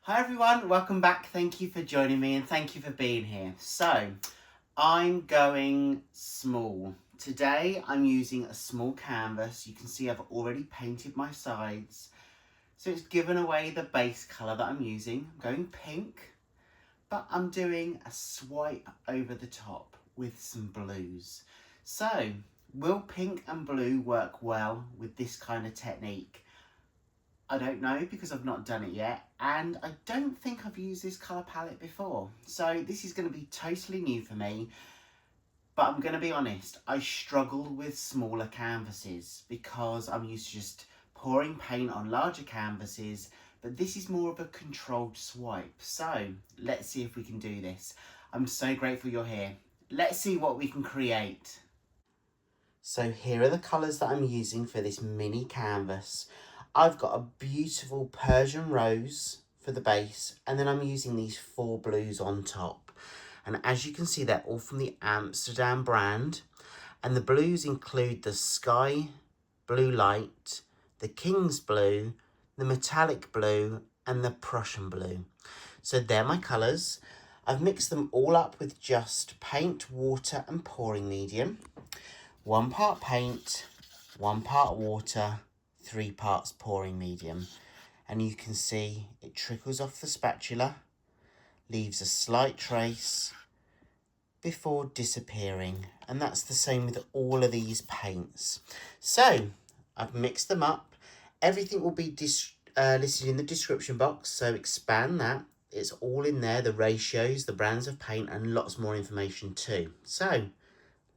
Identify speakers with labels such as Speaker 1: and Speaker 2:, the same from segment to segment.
Speaker 1: Hi everyone, welcome back. Thank you for joining me and thank you for being here. So, I'm going small. Today I'm using a small canvas. You can see I've already painted my sides. So it's given away the base colour that I'm using. I'm going pink, but I'm doing a swipe over the top with some blues. So, will pink and blue work well with this kind of technique? I don't know because I've not done it yet, and I don't think I've used this colour palette before. So this is going to be totally new for me, but I'm going to be honest, I struggle with smaller canvases because I'm used to just pouring paint on larger canvases, but this is more of a controlled swipe. So let's see if we can do this. I'm so grateful you're here. Let's see what we can create. So here are the colours that I'm using for this mini canvas. I've got a beautiful Persian rose for the base, and then I'm using these 4 blues on top. And as you can see, they're all from the Amsterdam brand. And the blues include the Sky Blue Light, the King's Blue, the Metallic Blue, and the Prussian Blue. So they're my colours. I've mixed them all up with just paint, water, and pouring medium. 1 part paint, 1 part water, 3 parts pouring medium. And you can see it trickles off the spatula, leaves a slight trace before disappearing. And that's the same with all of these paints. So I've mixed them up. Everything will be listed in the description box, so expand that. It's all in there, the ratios, the brands of paint, and lots more information too. So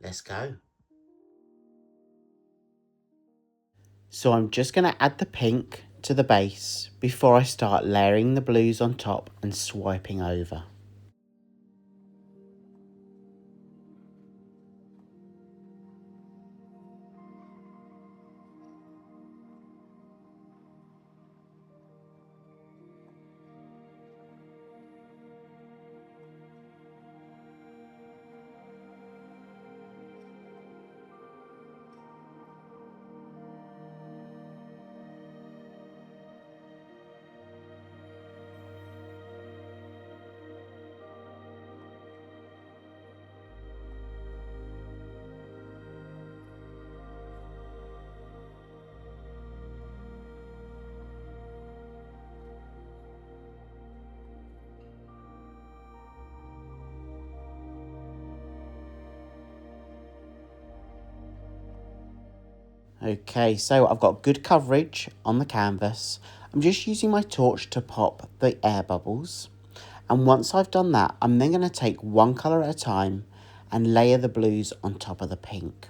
Speaker 1: let's go. So I'm just going to add the pink to the base before I start layering the blues on top and swiping over. Okay, so I've got good coverage on the canvas. I'm just using my torch to pop the air bubbles. And once I've done that, I'm then going to take one colour at a time and layer the blues on top of the pink.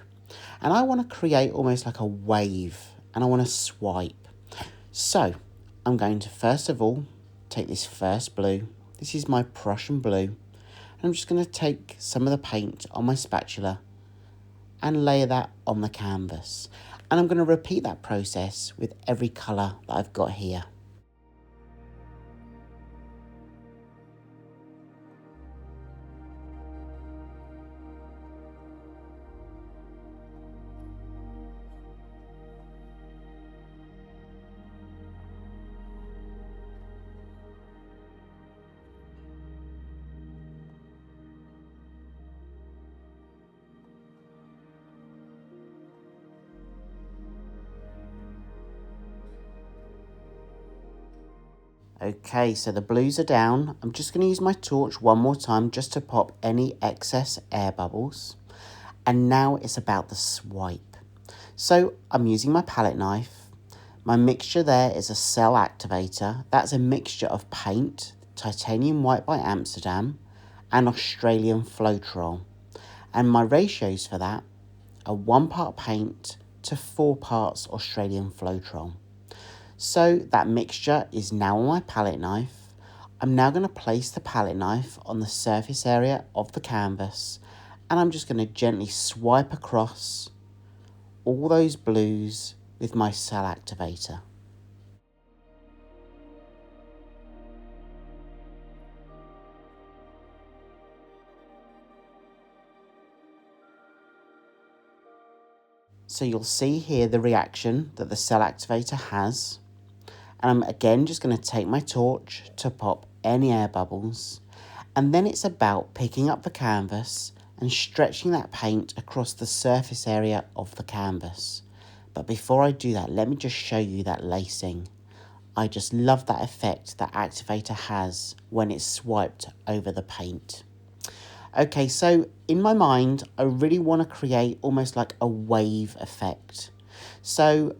Speaker 1: And I want to create almost like a wave, and I want to swipe. So I'm going to first of all take this first blue. This is my Prussian blue. And I'm just going to take some of the paint on my spatula and layer that on the canvas. And I'm going to repeat that process with every colour that I've got here. Okay, so the blues are down. I'm just going to use my torch one more time just to pop any excess air bubbles. And now it's about the swipe. So I'm using my palette knife. My mixture there is a cell activator. That's a mixture of paint, titanium white by Amsterdam, and Australian Floetrol. And my ratios for that are 1 part paint to 4 parts Australian Floetrol. So that mixture is now on my palette knife. I'm now going to place the palette knife on the surface area of the canvas, and I'm just going to gently swipe across all those blues with my cell activator. So you'll see here the reaction that the cell activator has. And I'm again just going to take my torch to pop any air bubbles. And then it's about picking up the canvas and stretching that paint across the surface area of the canvas. But before I do that, let me just show you that lacing. I just love that effect that activator has when it's swiped over the paint. Okay, so in my mind, I really want to create almost like a wave effect. So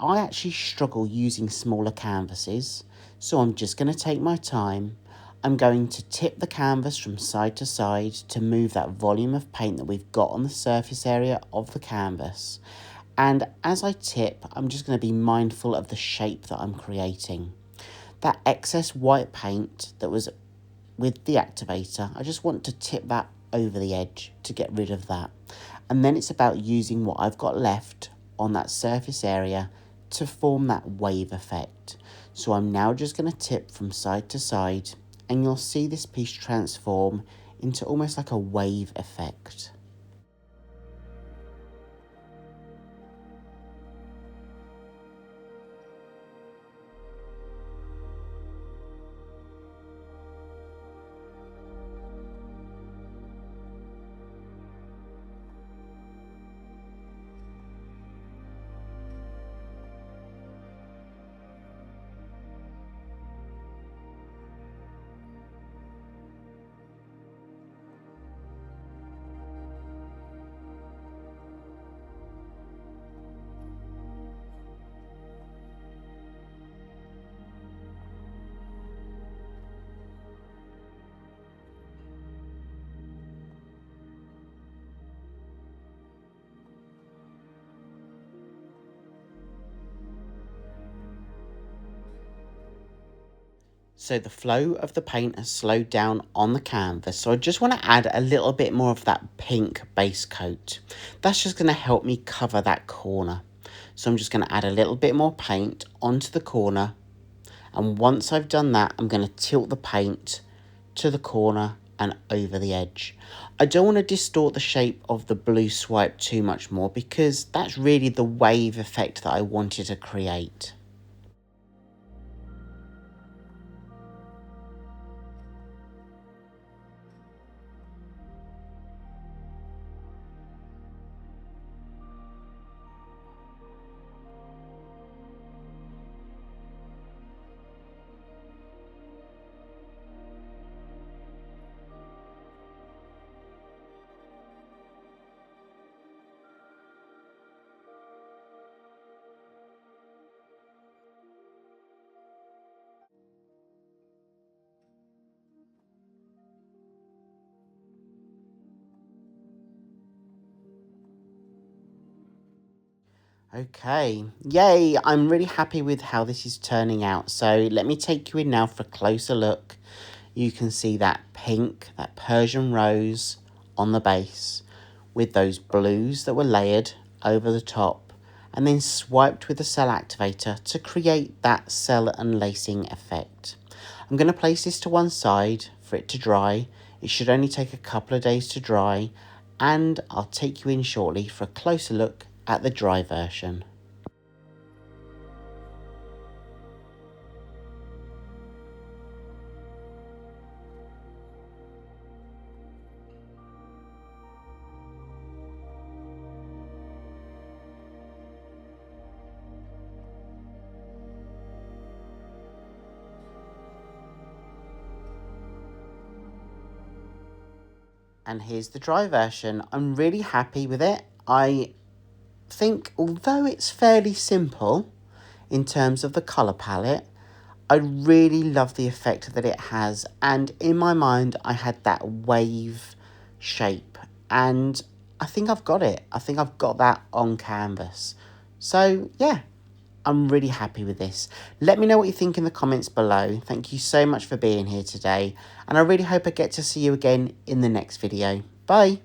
Speaker 1: I actually struggle using smaller canvases, so I'm just going to take my time. I'm going to tip the canvas from side to side to move that volume of paint that we've got on the surface area of the canvas. And as I tip, I'm just going to be mindful of the shape that I'm creating. That excess white paint that was with the activator, I just want to tip that over the edge to get rid of that. And then it's about using what I've got left on that surface area to form that wave effect. So I'm now just going to tip from side to side, and you'll see this piece transform into almost like a wave effect. So the flow of the paint has slowed down on the canvas. So I just want to add a little bit more of that pink base coat. That's just going to help me cover that corner. So I'm just going to add a little bit more paint onto the corner. And once I've done that, I'm going to tilt the paint to the corner and over the edge. I don't want to distort the shape of the blue swipe too much more, because that's really the wave effect that I wanted to create. Okay, yay, I'm really happy with how this is turning out. So let me take you in now for a closer look. You can see that pink, that Persian rose on the base with those blues that were layered over the top and then swiped with the cell activator to create that cell unlacing effect. I'm going to place this to one side for it to dry. It should only take a couple of days to dry, and I'll take you in shortly for a closer look at the dry version. And here's the dry version. I'm really happy with it. I think although it's fairly simple in terms of the colour palette, I really love the effect that it has. And in my mind, I had that wave shape. And I think I've got it. I think I've got that on canvas. So yeah, I'm really happy with this. Let me know what you think in the comments below. Thank you so much for being here today. And I really hope I get to see you again in the next video. Bye.